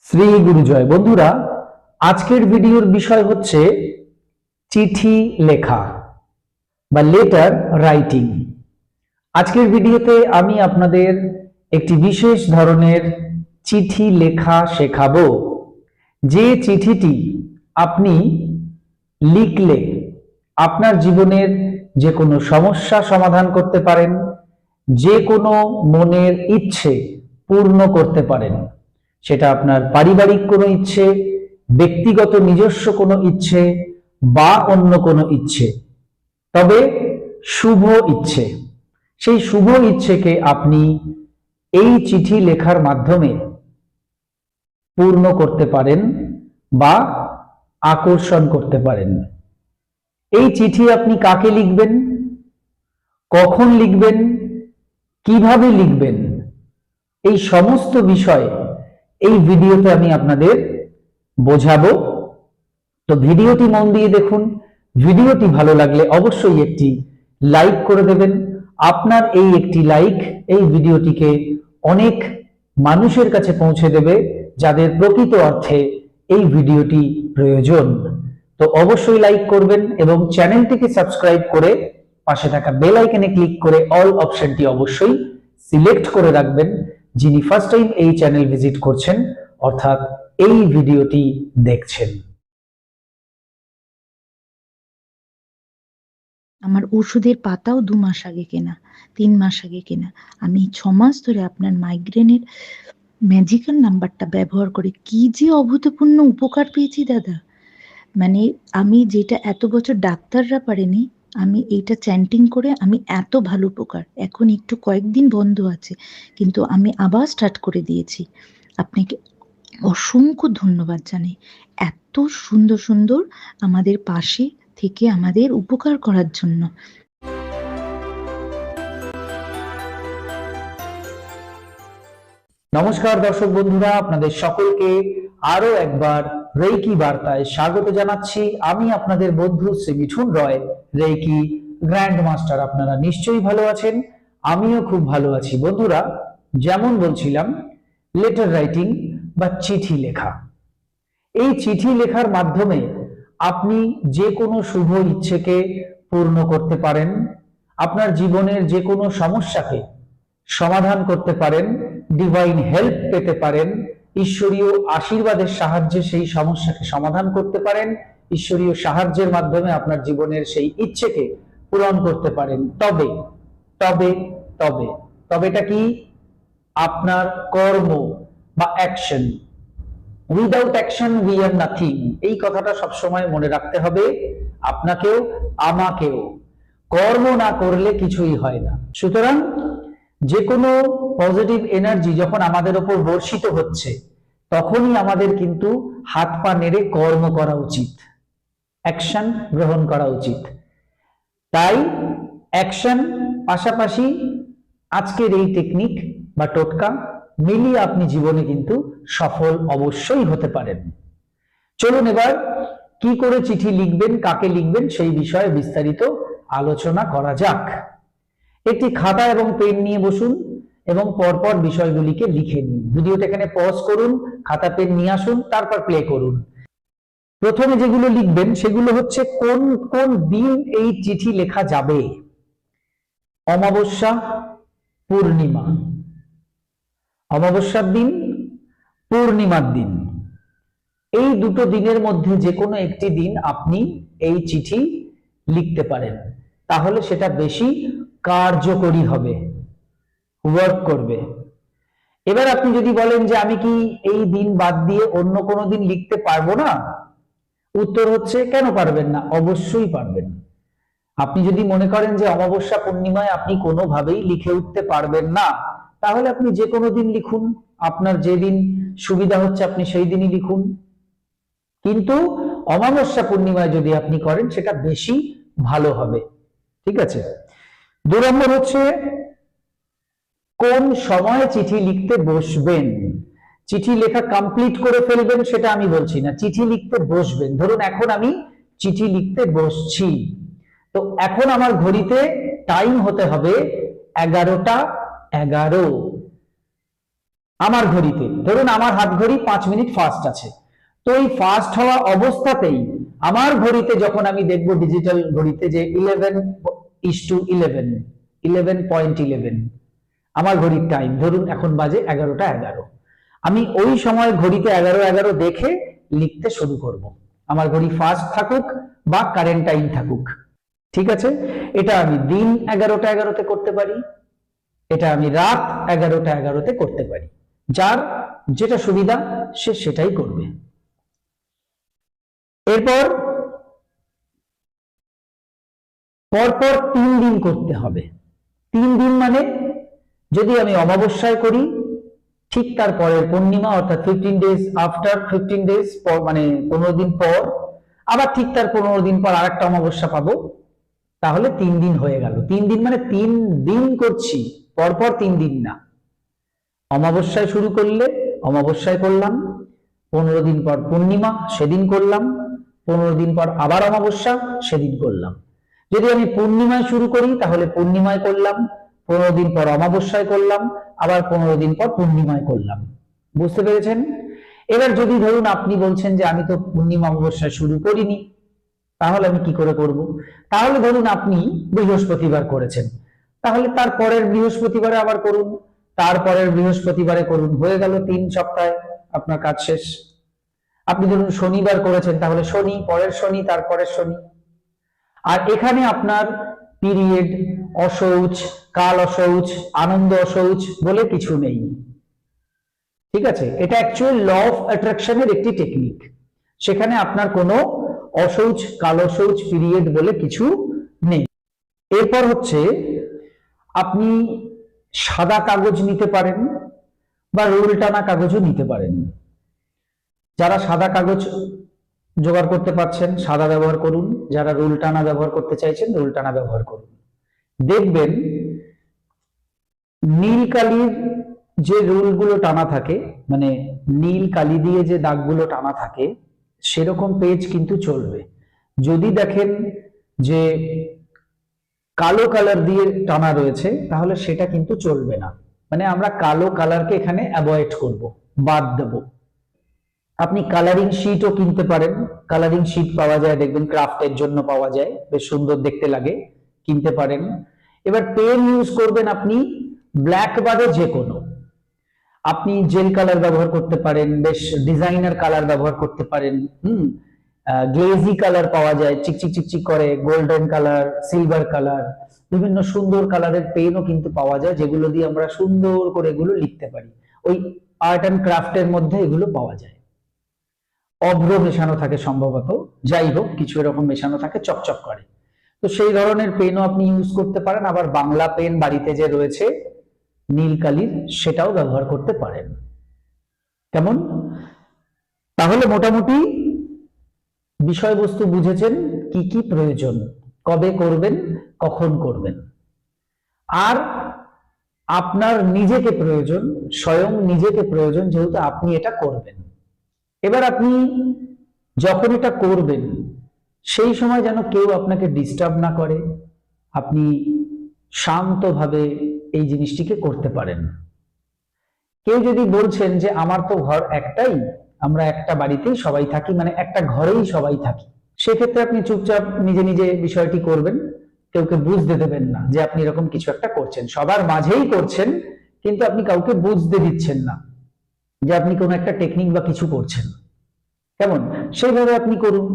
শ্রী গুরুজয়। বন্ধুরা, আজকের ভিডিওর বিষয় হচ্ছে চিঠি লেখা বা লেটার রাইটিং। আজকের ভিডিওতে আমি আপনাদের একটি বিশেষ ধরনের চিঠি লেখা শেখাবো, যে চিঠিটি আপনি লিখলে আপনার জীবনের যে কোনো সমস্যা সমাধান করতে পারেন, যে কোনো মনের ইচ্ছে পূর্ণ করতে পারেন। সেটা আপনার পারিবারিক কোনো ইচ্ছে, ব্যক্তিগত নিজস্ব কোনো ইচ্ছে বা অন্য কোনো ইচ্ছে, তবে শুভ ইচ্ছে। সেই শুভ ইচ্ছেকে আপনি এই চিঠি লেখার মাধ্যমে পূর্ণ করতে পারেন বা আকর্ষণ করতে পারেন। এই চিঠি আপনি কাকে লিখবেন, কখন লিখবেন, কিভাবে লিখবেন, এই সমস্ত বিষয় এই ভিডিওতে আমি আপনাদের বোঝাবো। তো ভিডিওটি মন দিয়ে দেখুন। ভিডিওটি ভালো লাগলে অবশ্যই একটি লাইক করে দেবেন। আপনার এই একটি লাইক এই ভিডিওটিকে অনেক মানুষের কাছে পৌঁছে দেবে যাদের প্রকৃত অর্থে এই ভিডিওটি প্রয়োজন। তো অবশ্যই লাইক করবেন এবং চ্যানেলটিকে সাবস্ক্রাইব করে পাশে থাকা বেল আইকনে ক্লিক করে অল অপশনটি অবশ্যই সিলেক্ট করে রাখবেন, যিনি ফার্স্ট টাইম এই চ্যানেল ভিজিট করছেন অর্থাৎ এই ভিডিওটি দেখছেন। আমার ওষুধের পাতাও 2 মাস আগে কেনা, 3 মাস আগে কেনা। আমি 6 মাস ধরে আপনার মাইগ্রেনের ম্যাজিক্যাল নাম্বারটা ব্যবহার করে কি যে অভূতপূর্ণ উপকার পেয়েছি দাদা। মানে আমি যেটা এত বছর ডাক্তাররা পারেনি, আমি এইটা চ্যান্টিং করে আমি এত ভালো উপকার। এখন একটু কয়েকদিন বন্ধ আছে, কিন্তু আমি আবার স্টার্ট করে দিয়েছি। আপনাকে অসংখ্য ধন্যবাদ জানাই, এত সুন্দর সুন্দর আমাদের পাশে থেকে আমাদের উপকার করার জন্য। নমস্কার দর্শক বন্ধুরা, আপনাদের সকলকে আরো একবার রেইকি বার্তায় স্বাগত জানাচ্ছি। আমি আপনাদের বন্ধু শ্রী মিঠুন রয়, রেইকি গ্র্যান্ড মাস্টার। আপনারা নিশ্চয়ই ভালো আছেন, আমিও খুব ভালো আছি। বন্ধুরা, যেমন বলছিলাম, লেটার রাইটিং বা চিঠি লেখা। এই চিঠি লেখার মাধ্যমে আপনি যে কোনো শুভ ইচ্ছেকে পূর্ণ করতে পারেন, আপনার জীবনের যে কোনো সমস্যাকে সমাধান করতে পারেন, ডিভাইন হেল্প পেতে পারেন, ঈশ্বরীয় আশীর্বাদের সাহায্যে সেই সমস্যাকে সমাধান করতে পারেন, ঈশ্বরীয় সাহায্যের মাধ্যমে আপনার জীবনের সেই ইচ্ছেকে পূরণ করতে পারেন। তবে তবে তবে তবেটা কি? আপনার কর্ম বা action. Without action we are nothing. এই কথাটা সবসময় মনে রাখতে হবে, আপনাকেও আমাকেও। কর্ম না করলে কিছুই হয় না। সুতরাং যে কোনো পজিটিভ এনার্জি যখন আমাদের উপর বর্ষিত হচ্ছে, তখনই আমাদের কিন্তু হাত পা নেড়ে কর্ম করা উচিত, অ্যাকশন গ্রহণ করা উচিত। তাই অ্যাকশন পাশাপাশি আজকের এই টেকনিক বা টোটকা মিলিয়ে আপনি জীবনে কিন্তু সফল অবশ্যই হতে পারেন। চলুন এবার কি করে চিঠি লিখবেন, কাকে লিখবেন, সেই বিষয়ে বিস্তারিত আলোচনা করা যাক। একটি খাতা এবং পেন নিয়ে বসুন এবং পরপর বিষয়গুলিকে লিখে নিন। ভিডিওটা এখানে পজ করুন, খাতা পেন নিয়ে আসুন, তারপর প্লে করুন। প্রথমে যেগুলো লিখবেন সেগুলো হচ্ছে কোন কোন দিন এই চিঠি লেখা যাবে। অমাবস্যা, পূর্ণিমা। অমাবস্যার দিন, পূর্ণিমার দিন, এই দুটো দিনের মধ্যে যে কোনো একটি দিন আপনি এই চিঠি লিখতে পারেন, তাহলে সেটা বেশি কার্যকরী হবে, ওয়ার্ক করবে। এবার আপনি যদি বলেন যে আমি কি এই দিন বাদ দিয়ে অন্য কোনো দিন লিখতে পারবো না, উত্তর হচ্ছে কেন পারবেন না? অবশ্যই পারবেন। আপনি যদি মনে করেন যে অমাবস্যা পূর্ণিমায় আপনি কোনোভাবেই লিখে উঠতে পারবেন না, তাহলে আপনি যে কোনো দিন লিখুন, আপনার যেদিন সুবিধা হচ্ছে আপনি সেই দিনই লিখুন। কিন্তু অমাবস্যা পূর্ণিমায় যদি আপনি করেন সেটা বেশি ভালো হবে। ঠিক আছে? 2 নম্বর হচ্ছে কোন সময় চিঠি লিখতে বসবেন। চিঠি লেখা কমপ্লিট করে ফেলবেন সেটা আমি বলছি না, চিঠি লিখতে বসবেন। ধরুন এখন আমি চিঠি লিখতে বসছি, তো এখন আমার ঘড়িতে টাইম হতে হবে 11টা 11। আমার ঘড়িতে ধরুন আমার হাত ঘড়ি 5 মিনিট ফাস্ট আছে, তো এই ফাস্ট হওয়া অবস্থাতেই আমার ঘড়িতে যখন আমি দেখবো ডিজিটাল ঘড়িতে যে 11:11 11.11 আমার ঘড়ির টাইম, ধরুন এখন বাজে 11টা 11, আমি ওই সময় ঘড়িতে 11:11 দেখে লিখতে শুরু করব। আমার ঘড়ি ফাস্ট থাকুক বা কারেন্ট টাইম থাকুক, ঠিক আছে? এটা আমি দিন 11টা 11তে করতে পারি, এটা আমি রাত 11টা 11তে করতে পারি। যার যেটা সুবিধা সে সেটাই করবে। এরপর পরপর 3 দিন করতে হবে। 3 দিন মানে যদি আমি অমাবস্যায় করি ঠিক তার পরের পূর্ণিমা অর্থাৎ 15 days আফটার 15 days পর, মানে 15 দিন পর, আবার ঠিক তার 15 দিন পর আরেকটা অমাবস্যা পাবো, তাহলে 3 দিন হয়ে গেল। 3 দিন মানে 3 দিন করছি, পরপর 3 দিন না। অমাবস্যায় শুরু করলে অমাবস্যায় করলাম, 15 দিন পর পূর্ণিমা সেদিন করলাম, 15 দিন পর আবার অমাবস্যা সেদিন করলাম। যদি আমি পূর্ণিমায় শুরু করি তাহলে পূর্ণিমায় করলাম, 15 দিন পর অমাবস্যায় করলাম, আবার 15 দিন পর পূর্ণিমায় করলাম। বুঝতে পেরেছেন? এবার যদি ধরুন আপনি বলছেন যে আমি তো পূর্ণিমা অমাবস্যায় শুরু করিনি, তাহলে আমি কি করে করব? তাহলে ধরুন আপনি বৃহস্পতিবার করেছেন, তাহলে তার পরের বৃহস্পতিবারে আবার করুন, তারপরের বৃহস্পতিবারে করুন, হয়ে গেল 3 সপ্তাহে আপনার কাজ শেষ। আপনি ধরুন শনিবার করেছেন, তাহলে শনি, পরের শনি, তারপরের শনি। আর এখানে আপনার পিরিয়ড, অশৌচ, কাল অশৌচ, আনন্দ অশৌচ বলে কিছু নেই, ঠিক আছে? এটা অ্যাকচুয়াল ল অফ অ্যাট্রাকশনের একটি টেকনিক। সেখানে আপনার কোনো অশৌচ, কাল অশৌচ, পিরিয়ড বলে কিছু নেই। এরপর হচ্ছে আপনি সাদা কাগজ নিতে পারেন বা রুল টানা কাগজও নিতে পারেন। যারা সাদা কাগজ জোগাড় করতে পারছেন সাদা ব্যবহার করুন, যারা রুল টানা ব্যবহার করতে চাইছেন রুল টানা ব্যবহার করুন। দেখবেন নীল কালির যে রুলগুলো টানা থাকে, মানে নীল কালি দিয়ে যে দাগগুলো টানা থাকে, সেরকম পেজ কিন্তু চলবে। যদি দেখেন যে কালো কালার দিয়ে টানা রয়েছে তাহলে সেটা কিন্তু চলবে না, মানে আমরা কালো কালারকে এখানে অ্যাভয়েড করব, বাদ দেব। আপনি কালারিং শিটও কিনতে পারেন, কালারিং শিট পাওয়া যায়, দেখবেন ক্রাফটের জন্য পাওয়া যায়, বেশ সুন্দর দেখতে লাগে, কিনতে পারেন। এবার পেন ইউজ করবেন আপনি ব্ল্যাক বাদে যে কোনো, আপনি জেল কালার ব্যবহার করতে পারেন, বেশ ডিজাইনার কালার ব্যবহার করতে পারেন। গ্লেজি কালার পাওয়া যায়, চিকচিক চিকচিক করে, গোল্ডেন কালার, সিলভার কালার, বিভিন্ন সুন্দর কালারের পেনও কিন্তু পাওয়া যায়, যেগুলো দিয়ে আমরা সুন্দর করে এগুলো লিখতে পারি। ওই আর্ট অ্যান্ড ক্রাফটের মধ্যে এগুলো পাওয়া যায়। অভ্র মেশানো থাকে সম্ভবত, যাই হোক কিছু এরকম মেশানো থাকে, চকচক করে। তো সেই ধরনের পেনও আপনি ইউজ করতে পারেন। আবার বাংলা পেন বাড়িতে যে রয়েছে নীল কালির, সেটাও ব্যবহার করতে পারেন। কেমন? তাহলে মোটামুটি বিষয়বস্তু বুঝেছেন, কি কি প্রয়োজন, কবে করবেন, কখন করবেন। আর আপনার নিজেকে প্রয়োজন, স্বয়ং নিজেকে প্রয়োজন, যেহেতু আপনি এটা করবেন। এবার আপনি যখন এটা করবেন সেই সময় যেন কেউ আপনাকে ডিস্টার্ব না করে, আপনি শান্তভাবে এই জিনিসটিকে করতে পারেন। কেউ যদি বলছেন যে আমার তো ঘর একটাই, আমরা একটা বাড়িতেই সবাই থাকি, মানে একটা ঘরেই সবাই থাকি, সেক্ষেত্রে আপনি চুপচাপ নিজে নিজে বিষয়টি করবেন, কাউকে বুঝতে দেবেন না যে আপনি এরকম কিছু একটা করছেন। সবার মাঝেই করছেন, কিন্তু আপনি কাউকে বুঝতে দিচ্ছেন না যে আপনি কোনো একটা টেকনিক বা কিছু করছেন। কেমন? সেইভাবে আপনি করুন।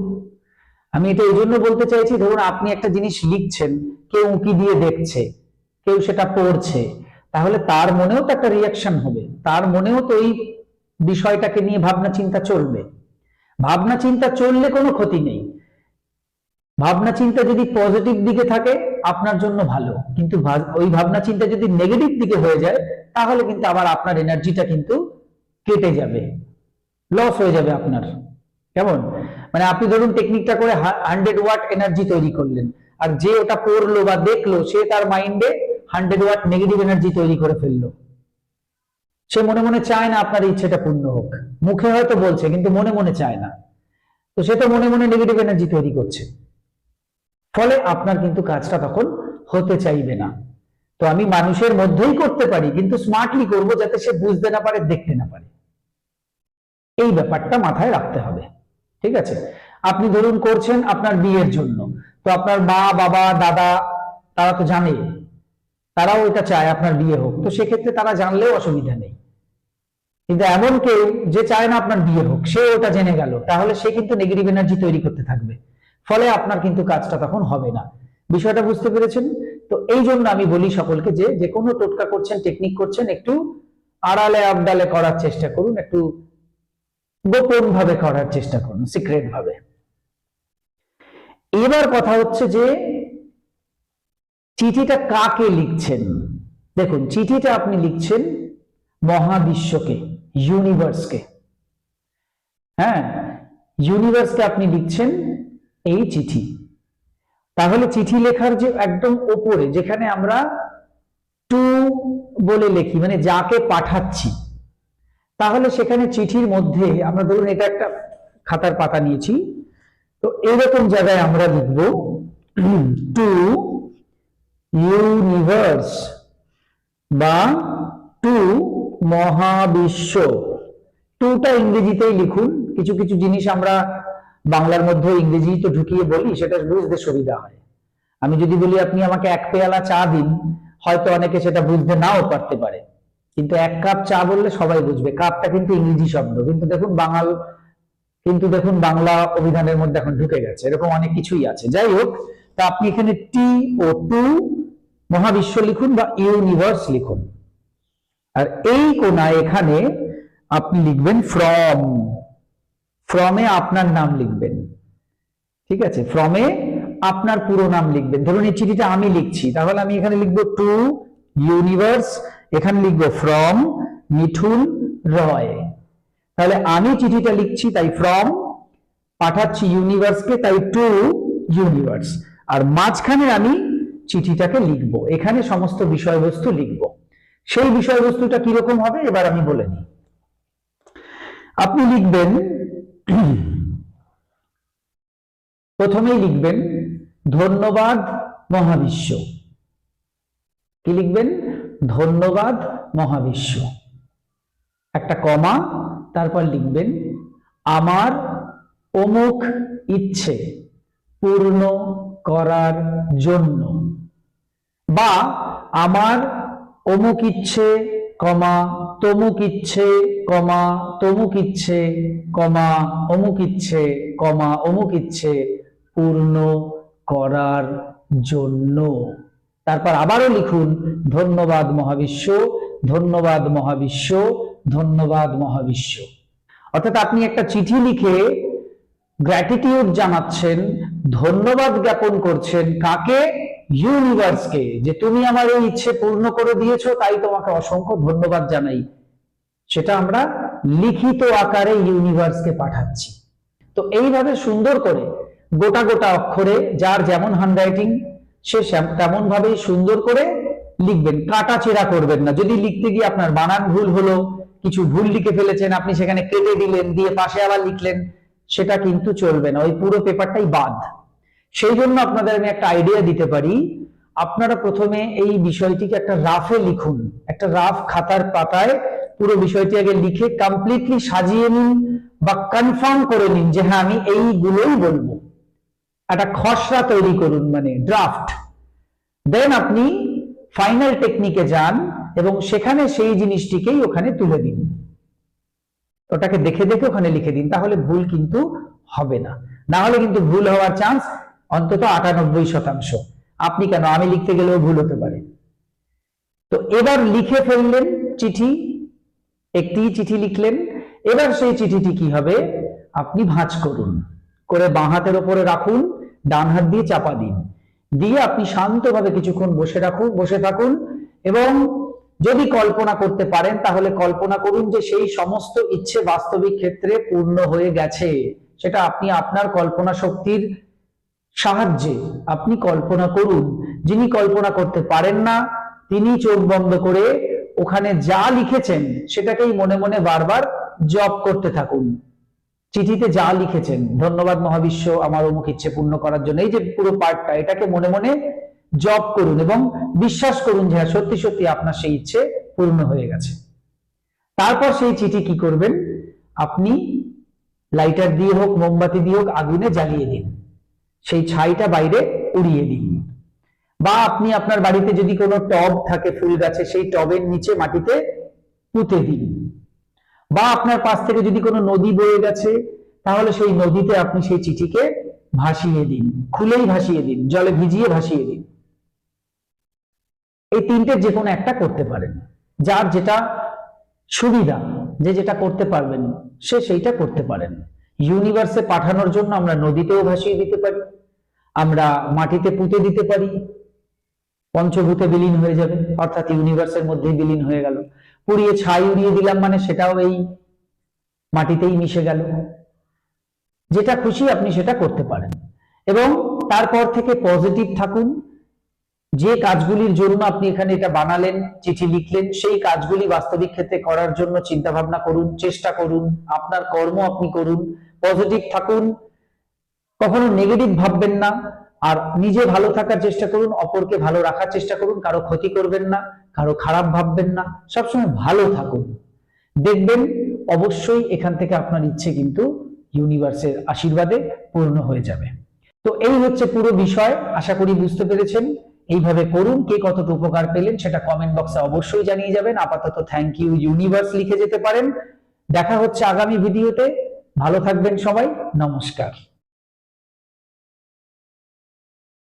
আমি এটা এই জন্য বলতে চাইছি, ধরুন আপনি একটা জিনিস লিখছেন, কেউ উঁকি দিয়ে দেখছে, কেউ সেটা পড়ছে, তাহলে তার মনেও তো একটা রিয়াকশন হবে, তার মনেও তো এই বিষয়টাকে নিয়ে ভাবনা চিন্তা চলবে। ভাবনা চিন্তা চললে কোনো ক্ষতি নেই, ভাবনা চিন্তা যদি পজিটিভ দিকে থাকে আপনার জন্য ভালো, কিন্তু ওই ভাবনা চিন্তা যদি নেগেটিভ দিকে হয়ে যায় তাহলে কিন্তু আবার আপনার এনার্জিটা কিন্তু কেটে যাবে, লস হয়ে যাবে আপনার। কেমন? মানে আপনি ধরুন টেকনিকটা করে 100 ওয়াট এনার্জি তৈরি করলেন, আর যে ওটা পড়লো বা দেখলো সে তার মাইন্ডে 100 ওয়াট নেগেটিভ এনার্জি তৈরি করে ফেললো। সে মনে মনে চায় না আপনার ইচ্ছেটা পূর্ণ হোক, মুখে হয়তো বলছে কিন্তু মনে মনে চায় না, তো সে তো মনে মনে নেগেটিভ এনার্জি তৈরি করছে, ফলে আপনার কিন্তু কাজটা তখন হতে চাইবে না। তো আমি মানুষের মধ্যেই করতে পারি, কিন্তু স্মার্টলি করব যাতে সে বুঝতে না পারে, দেখতে না পারে। এই ব্যাপারটা মাথায় রাখতে হবে। ঠিক আছে? আপনি ধরুন করছেন আপনার বিয়ের জন্য, তো আপনার মা বাবা দাদা তারা তো জানে, তারাও এটা চায় আপনার বিয়ে হোক, তো সেক্ষেত্রে তারা জানলেও অসুবিধা নেই। কিন্তু এমন কেউ যে চায় না আপনার বিয়ে হোক, সে ওটা জেনে গেল, তাহলে সে কিন্তু নেগেটিভ এনার্জি তৈরি করতে থাকবে, ফলে আপনার কিন্তু কাজটা তখন হবে না। বিষয়টা বুঝতে পেরেছেন? তো এই জন্য আমি বলি সকলকে যে যে কোনো টোটকা করছেন, টেকনিক করছেন, একটু আড়ালে আবডালে করার চেষ্টা করুন, একটু গোপন ভাবে করার চেষ্টা করুন, সিক্রেট ভাবে। এবার কথা হচ্ছে যে চিঠিটা কাকে লিখছেন। দেখুন, চিঠিটা আপনি লিখছেন মহাবিশ্বকে, ইউনিভার্সকে। হ্যাঁ, ইউনিভার্সকে আপনি লিখছেন এই চিঠি। তাহলে চিঠি লেখার যে একদম ওপরে যেখানে আমরা টু বলে লিখি, মানে যাকে পাঠাচ্ছি, তাহলে সেখানে চিঠির মধ্যে আমরা ধরুন এটা একটা খাতার পাতা নিয়েছি, তো এরকম জায়গায় আমরা লিখব টু ইউনিভার্স বা টু মহাবিশ্ব। টুটা ইংরেজিতেই লিখুন, কিছু কিছু জিনিস আমরা বাংলার মধ্যে ইংরেজি তো ঢুকিয়ে বলি, সেটা বুঝতে সুবিধা হয়। আমি যদি বলি আপনি আমাকে এক পেয়ালা চা দিন, হয়তো অনেকে সেটা বুঝতে নাও পারতে পারে, কিন্তু এক কাপ চা বললে সবাই বুঝবে। কাপটা কিন্তু ইংরেজি শব্দ, কিন্তু দেখুন বাংলা অভিধানের মধ্যে এখন ঢুকে গেছে, এরকম অনেক কিছুই আছে। যাই হোক, তা আপনি এখানে টি ও টু মহাবিশ্ব লিখুন বা ইউনিভার্স লিখুন। আর এই কোনায় এখানে আপনি লিখবেন ফ্রম। ফ্রমে আপনার নাম লিখবেন। ঠিক আছে? ফ্রমে আপনার পুরো নাম লিখবেন। ধরুন এই চিঠিটা আমি লিখছি, তাহলে আমি এখানে লিখবো টু ইউনিভার্স, এখানে লিখবো ফ্রম মিঠুন রয়। তাহলে আমি চিঠিটা লিখছি তাই ফ্রম, পাঠাচ্ছি ইউনিভার্সকে তাই টু ইউনিভার্স, আর মাঝখানে আমি চিঠিটাকে লিখবো, এখানে সমস্ত বিষয়বস্তু লিখবো। সেই বিষয়বস্তুটা কিরকম হবে এবার আমি বলে নিই। আপনি লিখবেন, প্রথমেই লিখবেন ধন্যবাদ মহাবিশ্ব। কি লিখবেন? ধন্যবাদ মহাবিশ্ব, একটা কমা, তারপর লিখবেন আমার অমুক ইচ্ছে পূর্ণ করার জন্য, বা আমার অমুক ইচ্ছে কমা তমুক ইচ্ছে কমা তমুক ইচ্ছে কমা অমুক ইচ্ছে কমা অমুক ইচ্ছে পূর্ণ করার জন্য। তারপর আবারও লিখুন ধন্যবাদ মহাবিশ্ব, ধন্যবাদ মহাবিশ্ব, ধন্যবাদ মহাবিশ্ব। অর্থাৎ আপনি একটা চিঠি লিখে গ্র্যাটিটিউড জানাচ্ছেন, ধন্যবাদ জ্ঞাপন করছেন কাকে? ইউনিভার্সকে, যে তুমি আমার এই ইচ্ছে পূর্ণ করে দিয়েছো, তাই তোমাকে অসংখ্য ধন্যবাদ জানাই। সেটা আমরা লিখিত আকারে ইউনিভার্সকে পাঠাচ্ছি। তো এইভাবে সুন্দর করে গোটা গোটা অক্ষরে, যার যেমন হ্যান্ডরাইটিং সে তেমন ভাবেই সুন্দর করে লিখবেন, কাটাছেঁড়া করবেন না। যদি লিখতে গিয়ে আপনার বানান ভুল হলো, কিছু ভুল লিখে ফেলেছেন, আপনি সেখানে কেটে দিলেন, দিয়ে পাশে আবার লিখলেন, সেটা কিন্তু চলবে না, ওই পুরো পেপারটাই বাদ। সেই জন্য আপনাদের আমি একটা আইডিয়া দিতে পারি, আপনারা প্রথমে এই বিষয়টিকে একটা রাফে লিখুন, একটা রাফ খাতার পাতায় পুরো বিষয়টি আগে লিখে কমপ্লিটলি সাজিয়ে নিন বা কনফার্ম করে নিন যে হ্যাঁ আমি এইগুলোই বলবো। একটা খসড়া তৈরি করুন, মানে ড্রাফট। দেন আপনি ফাইনাল টেকনিকে যান এবং সেখানে সেই জিনিসটিকেই ওখানে তুলে দিন, ওটাকে দেখে দেখে ওখানে লিখে দিন, তাহলে ভুল কিন্তু হবে না। না হলে কিন্তু ভুল হওয়ার চান্স অন্তত 98%। আপনি কেন, আমি লিখতে গেলেও ভুল হতে পারে। তো এবার লিখে ফেললেন চিঠি, একটি চিঠি লিখলেন। এবার সেই চিঠিটি কি হবে, আপনি ভাঁজ করুন, করে বাঁ হাতের ওপরে রাখুন, ডান হাত দিয়ে চাপা দিন, দিয়ে আপনি শান্তভাবে কিছুক্ষণ বসে থাকুন এবং যদি কল্পনা করতে পারেন তাহলে কল্পনা করুন যে সেই সমস্ত ইচ্ছে বাস্তবিক ক্ষেত্রে পূর্ণ হয়ে গেছে। সেটা আপনি আপনার কল্পনা শক্তির সাহায্যে আপনি কল্পনা করুন। যিনি কল্পনা করতে পারেন না তিনি চোখ বন্ধ করে ওখানে যা লিখেছেন সেটাকেই মনে মনে বারবার জপ করতে থাকুন। চিঠিতে যা লিখেছেন, ধন্যবাদ মহাবিশ্ব আমার অমুক ইচ্ছে পূর্ণ করার জন্য, এই যে পুরো পার্টটা, এটাকে মনে মনে জপ করুন এবং বিশ্বাস করুন যে হ্যাঁ সত্যি সত্যি আপনার সেই ইচ্ছে পূর্ণ হয়ে গেছে। তারপর সেই চিঠি কি করবেন, আপনি লাইটার দিয়ে হোক, মোমবাতি দিয়ে হোক, আগুনে জ্বালিয়ে দিন, সেই ছাইটা বাইরে উড়িয়ে দিন। বা আপনি আপনার বাড়িতে যদি কোনো টব থাকে ফুল গাছে, সেই টবের নিচে মাটিতে পুঁতে দিন। বা আপনার পাশ থেকে যদি কোনো নদী বয়ে গেছে, তাহলে সেই নদীতে আপনি সেই চিঠিকে ভাসিয়ে দিন, খুলেই ভাসিয়ে দিন, জলে ভিজিয়ে ভাসিয়ে দিন। এই তিনটের যে কোনো একটা করতে পারেন, যার যেটা সুবিধা, যে যেটা করতে পারবেন সে সেইটা করতে পারেন। ইউনিভার্সে পাঠানোর জন্য আমরা নদীতেও ভাসিয়ে দিতে পারি, আমরা মাটিতে পুঁতে দিতে পারি, পঞ্চভূতে বিলীন হয়ে যাবে, অর্থাৎ ইউনিভার্সের মধ্যে বিলীন হয়ে গেল। পুড়িয়ে ছাই উড়িয়ে দিলাম মানে সেটাও এই মাটিতেই মিশে গেল। যেটা খুশি আপনি সেটা করতে পারেন। এবং তারপর থেকে পজিটিভ থাকুন। যে কাজগুলির জন্য আপনি এখানে এটা বানালেন, চিঠি লিখলেন, সেই কাজগুলি বাস্তবিক ক্ষেত্রে করার জন্য চিন্তা ভাবনা করুন, চেষ্টা করুন, আপনার কর্ম আপনি করুন, পজিটিভ থাকুন, কখনো নেগেটিভ ভাববেন না, আর নিজে ভালো থাকার চেষ্টা করুন, অপরকে ভালো রাখার চেষ্টা করুন, কারো ক্ষতি করবেন না, কারো খারাপ ভাববেন না, সবসময় ভালো থাকুন। দেখবেন অবশ্যই এখান থেকে আপনার ইচ্ছে কিন্তু ইউনিভার্সের আশীর্বাদে পূর্ণ হয়ে যাবে। তো এই হচ্ছে পুরো বিষয়, আশা করি বুঝতে পেরেছেন। এইভাবে করুন। কে কতটা উপকার পেলেন সেটা কমেন্ট বক্সে অবশ্যই জানিয়ে যাবেন। আপাতত থ্যাংক ইউ ইউনিভার্স লিখে যেতে পারেন। দেখা হচ্ছে আগামী ভিডিওতে। ভালো থাকবেন সবাই, নমস্কার।